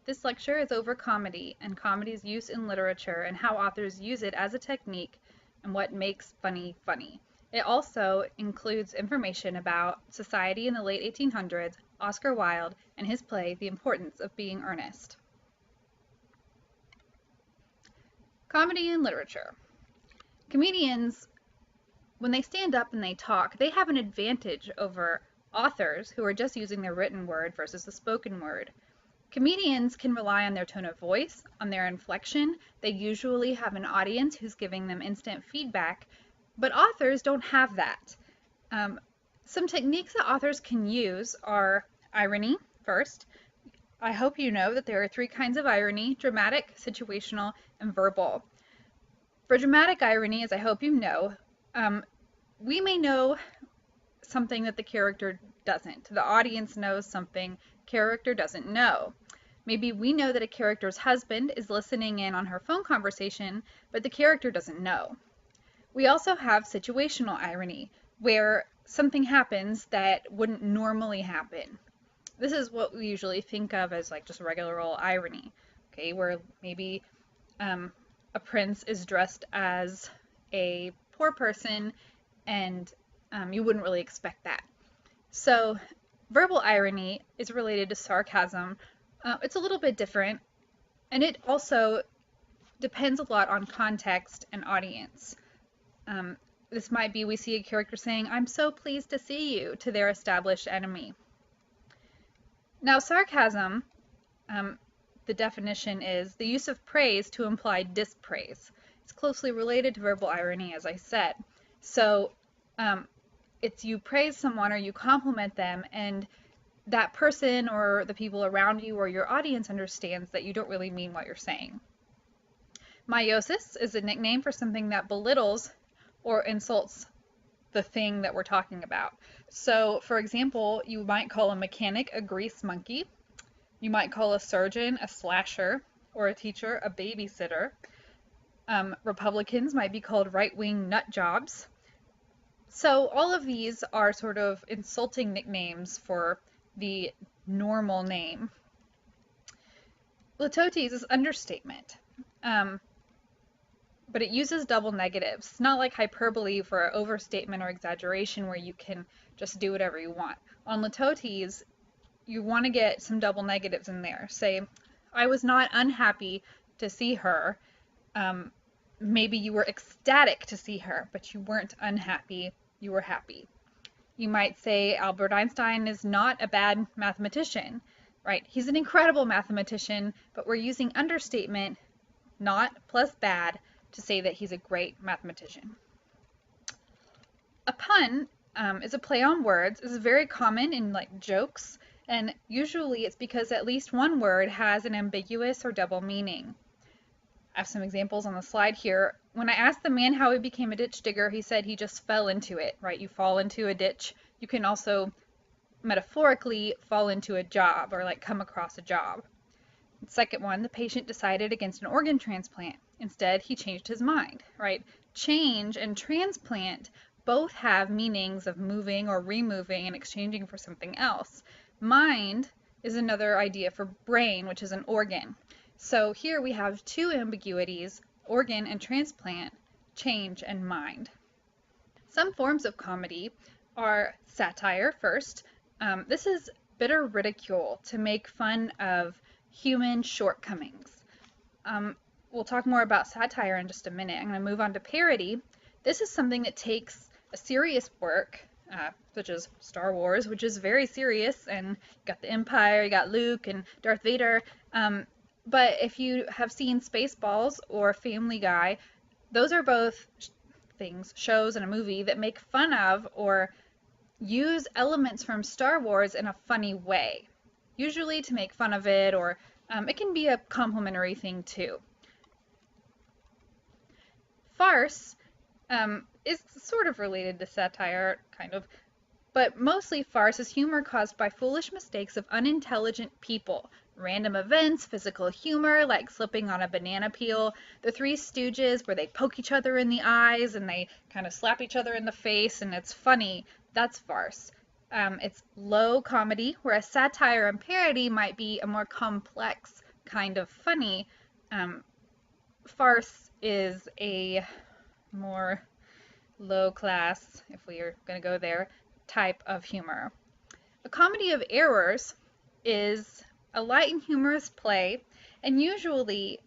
This lecture is over comedy and comedy's use in literature and how authors use it as a technique and what makes funny funny. It also includes information about society in the late 1800s, Oscar Wilde, and his play The Importance of Being Earnest. Comedy in literature. Comedians, when they stand up and they talk, they have an advantage over authors who are just using the written word versus the spoken word. Comedians can rely on their tone of voice, on their inflection. They usually have an audience who's giving them instant feedback, but authors don't have that. Some techniques that authors can use are irony, first. I hope you know that there are three kinds of irony: dramatic, situational, and verbal. For dramatic irony, as I hope you know, we may know something that the character doesn't. The audience knows something character doesn't know. Maybe we know that a character's husband is listening in on her phone conversation, but the character doesn't know. We also have situational irony, where something happens that wouldn't normally happen. This is what we usually think of as like just regular old irony, okay, where maybe a prince is dressed as a poor person and you wouldn't really expect that. So verbal irony is related to sarcasm. It's a little bit different, and it also depends a lot on context and audience. This might be we see a character saying, "I'm so pleased to see you," to their established enemy. Now, sarcasm, the definition is the use of praise to imply dispraise. It's closely related to verbal irony, as I said. So it's you praise someone or you compliment them, and that person or the people around you or your audience understands that you don't really mean what you're saying. Meiosis is a nickname for something that belittles or insults the thing that we're talking about. So, for example, you might call a mechanic a grease monkey. You might call a surgeon a slasher, or a teacher a babysitter. Republicans might be called right-wing nut jobs. So all of these are sort of insulting nicknames for the normal name. Litotes is understatement, but it uses double negatives. It's not like hyperbole for overstatement or exaggeration where you can just do whatever you want. On litotes, you want to get some double negatives in there. Say, I was not unhappy to see her. Maybe you were ecstatic to see her, but you weren't unhappy, you were happy. You might say Albert Einstein is not a bad mathematician, right? He's an incredible mathematician, but we're using understatement, not plus bad, to say that he's a great mathematician. A pun is a play on words. It's very common in like jokes, and usually it's because at least one word has an ambiguous or double meaning. I have some examples on the slide here. When I asked the man how he became a ditch digger, he said he just fell into it, right? You fall into a ditch. You can also metaphorically fall into a job or like come across a job. The second one, the patient decided against an organ transplant. Instead, he changed his mind, right? Change and transplant both have meanings of moving or removing and exchanging for something else. Mind is another idea for brain, which is an organ. So here we have two ambiguities, organ and transplant, change and mind. Some forms of comedy are satire first. This is bitter ridicule to make fun of human shortcomings. We'll talk more about satire in just a minute. I'm going to move on to parody. This is something that takes a serious work, such as Star Wars, which is very serious, and you got the Empire, you got Luke and Darth Vader. But if you have seen Spaceballs or Family Guy, those are both shows and a movie that make fun of or use elements from Star Wars in a funny way, usually to make fun of it, or it can be a complimentary thing too. Farce is sort of related to satire, kind of, but mostly farce is humor caused by foolish mistakes of unintelligent people. Random events, physical humor, like slipping on a banana peel. The Three Stooges, where they poke each other in the eyes and they kind of slap each other in the face and it's funny. That's farce. It's low comedy, whereas satire and parody might be a more complex kind of funny. Farce is a more low class, if we are going to go there, type of humor. A comedy of errors is a light and humorous play, and usually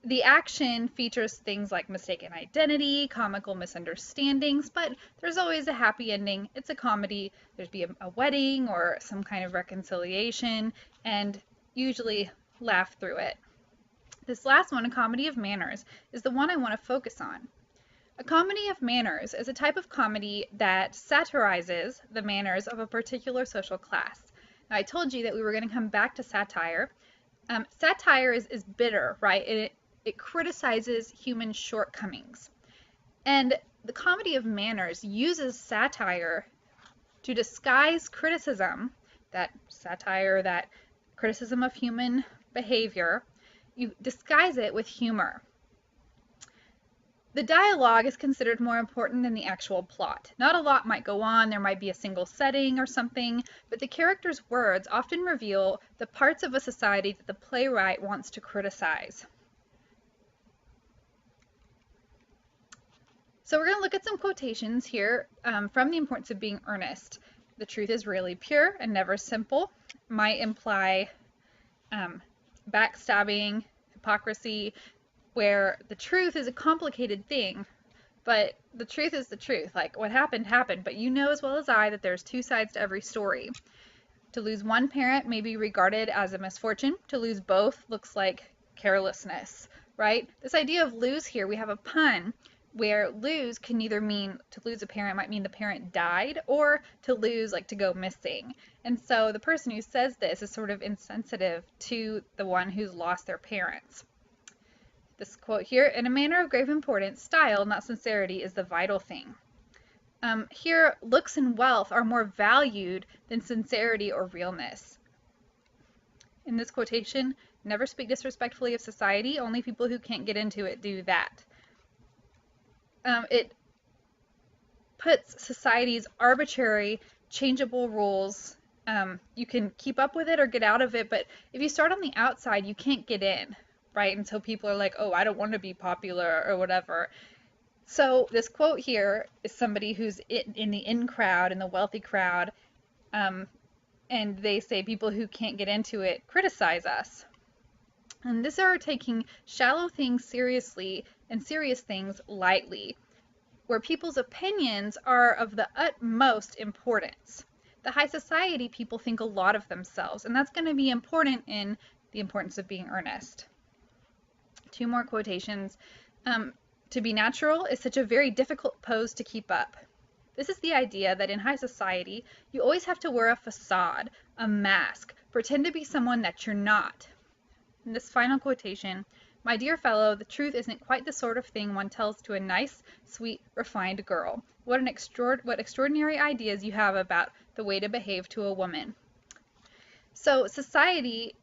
the action features things like mistaken identity, comical misunderstandings, but there's always a happy ending. It's a comedy. There's be a wedding or some kind of reconciliation, and usually laugh through it. This last one, a comedy of manners, is the one I want to focus on. A comedy of manners is a type of comedy that satirizes the manners of a particular social class. Now, I told you that we were going to come back to satire. Satire is bitter, right? It criticizes human shortcomings. And the comedy of manners uses satire to disguise criticism, that satire, that criticism of human behavior. You disguise it with humor. The dialogue is considered more important than the actual plot. Not a lot might go on, there might be a single setting or something, but the character's words often reveal the parts of a society that the playwright wants to criticize. So we're going to look at some quotations here from The Importance of Being Earnest. The truth is really pure and never simple. Might imply backstabbing, hypocrisy, where the truth is a complicated thing, but the truth is the truth. Like, what happened, happened, but you know as well as I that there's two sides to every story. To lose one parent may be regarded as a misfortune. To lose both looks like carelessness, right? This idea of lose here, we have a pun where lose can either mean, to lose a parent might mean the parent died, or to lose, like to go missing. And so the person who says this is sort of insensitive to the one who's lost their parents. This quote here, in a manner of grave importance, style, not sincerity, is the vital thing. Here, looks and wealth are more valued than sincerity or realness. In this quotation, never speak disrespectfully of society, only people who can't get into it do that. It puts society's arbitrary, changeable rules. You can keep up with it or get out of it, but if you start on the outside, you can't get in. Right? And so people are like, oh, I don't want to be popular or whatever. So this quote here is somebody who's in the in crowd, in the wealthy crowd, and they say people who can't get into it criticize us. And this are taking shallow things seriously and serious things lightly, where people's opinions are of the utmost importance. The high society people think a lot of themselves, and that's going to be important in The Importance of Being Earnest. Two more quotations. To be natural is such a very difficult pose to keep up. This is the idea that in high society, you always have to wear a facade, a mask, pretend to be someone that you're not. In this final quotation, my dear fellow, the truth isn't quite the sort of thing one tells to a nice, sweet, refined girl. What extraordinary ideas you have about the way to behave to a woman. So society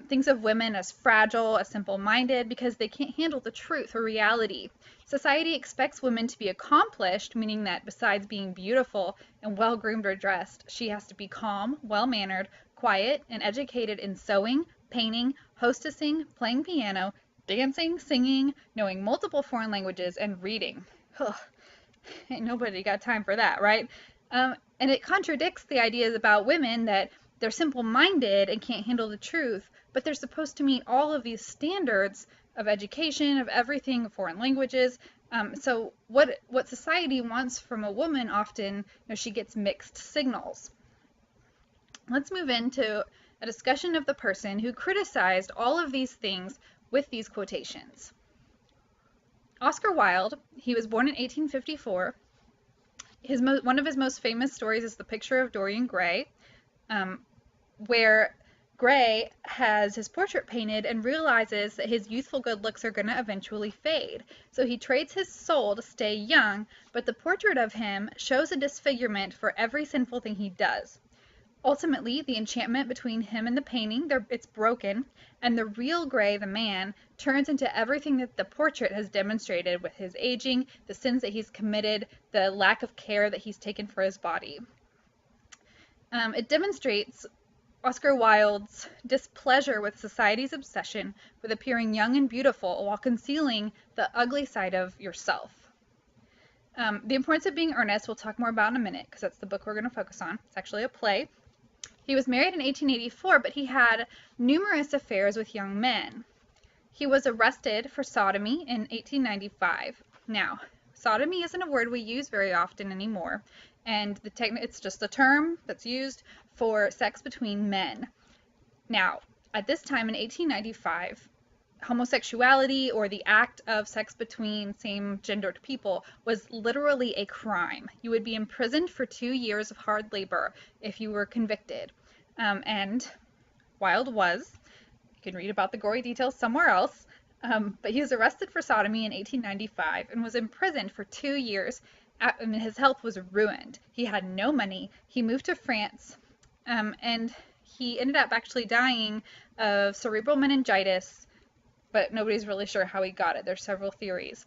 thinks of women as fragile, as simple-minded, because they can't handle the truth or reality. Society expects women to be accomplished, meaning that besides being beautiful and well-groomed or dressed, she has to be calm, well-mannered, quiet, and educated in sewing, painting, hostessing, playing piano, dancing, singing, knowing multiple foreign languages, and reading. Ugh, ain't nobody got time for that, right? And it contradicts the ideas about women that they're simple-minded and can't handle the truth, but they're supposed to meet all of these standards of education, of everything, foreign languages. So what society wants from a woman often, she gets mixed signals. Let's move into a discussion of the person who criticized all of these things with these quotations. Oscar Wilde, he was born in 1854. One of his most famous stories is The Picture of Dorian Gray, where Gray has his portrait painted and realizes that his youthful good looks are going to eventually fade. So he trades his soul to stay young, but the portrait of him shows a disfigurement for every sinful thing he does. Ultimately, the enchantment between him and the painting, it's broken, and the real Gray, the man, turns into everything that the portrait has demonstrated with his aging, the sins that he's committed, the lack of care that he's taken for his body. It demonstrates Oscar Wilde's displeasure with society's obsession with appearing young and beautiful while concealing the ugly side of yourself. The Importance of Being Earnest, we'll talk more about in a minute because that's the book we're going to focus on. It's actually a play. He was married in 1884, but he had numerous affairs with young men. He was arrested for sodomy in 1895. Now, sodomy isn't a word we use very often anymore, and it's just a term that's used for sex between men. Now, at this time in 1895, homosexuality or the act of sex between same-gendered people was literally a crime. You would be imprisoned for 2 years of hard labor if you were convicted. And Wilde was. You can read about the gory details somewhere else. But he was arrested for sodomy in 1895 and was imprisoned for 2 years. And his health was ruined. He had no money. He moved to France, and he ended up actually dying of cerebral meningitis, but nobody's really sure how he got it. There's several theories.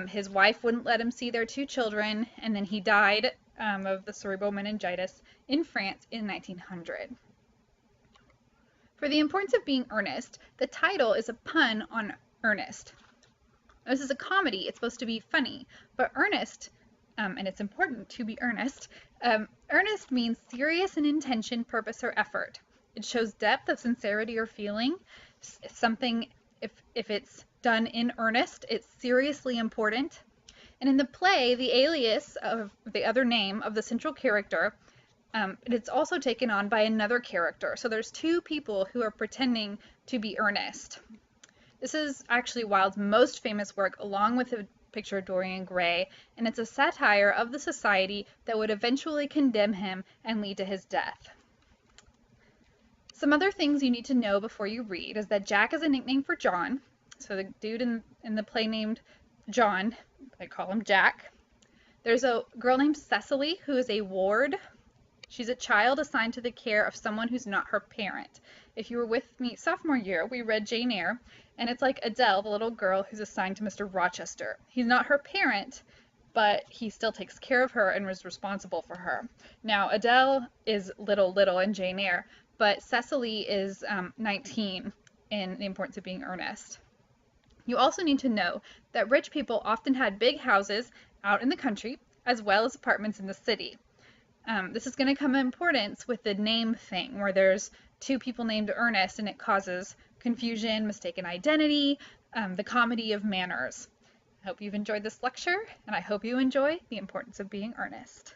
His wife wouldn't let him see their 2 children, and then he died of the cerebral meningitis in France in 1900. For The Importance of Being Earnest, the title is a pun on earnest. This is a comedy. It's supposed to be funny, but earnest, and it's important to be earnest, earnest means serious in intention, purpose, or effort. It shows depth of sincerity or feeling. Something, if it's done in earnest, it's seriously important. And in the play, the alias of the other name of the central character, it's also taken on by another character. So there's 2 people who are pretending to be earnest. This is actually Wilde's most famous work, along with the picture of Dorian Gray, and it's a satire of the society that would eventually condemn him and lead to his death. Some other things you need to know before you read is that Jack is a nickname for John. So the dude in the play named John, I call him Jack. There's a girl named Cecily who is a ward. She's a child assigned to the care of someone who's not her parent. If you were with me sophomore year, we read Jane Eyre, and it's like Adele, the little girl who's assigned to Mr. Rochester. He's not her parent, but he still takes care of her and is responsible for her. Now, Adele is little in Jane Eyre, but Cecily is 19 in The Importance of Being Earnest. You also need to know that rich people often had big houses out in the country, as well as apartments in the city. This is going to come in importance with the name thing, where there's 2 people named Ernest, and it causes confusion, mistaken identity, the comedy of manners. I hope you've enjoyed this lecture, and I hope you enjoy The Importance of Being Earnest.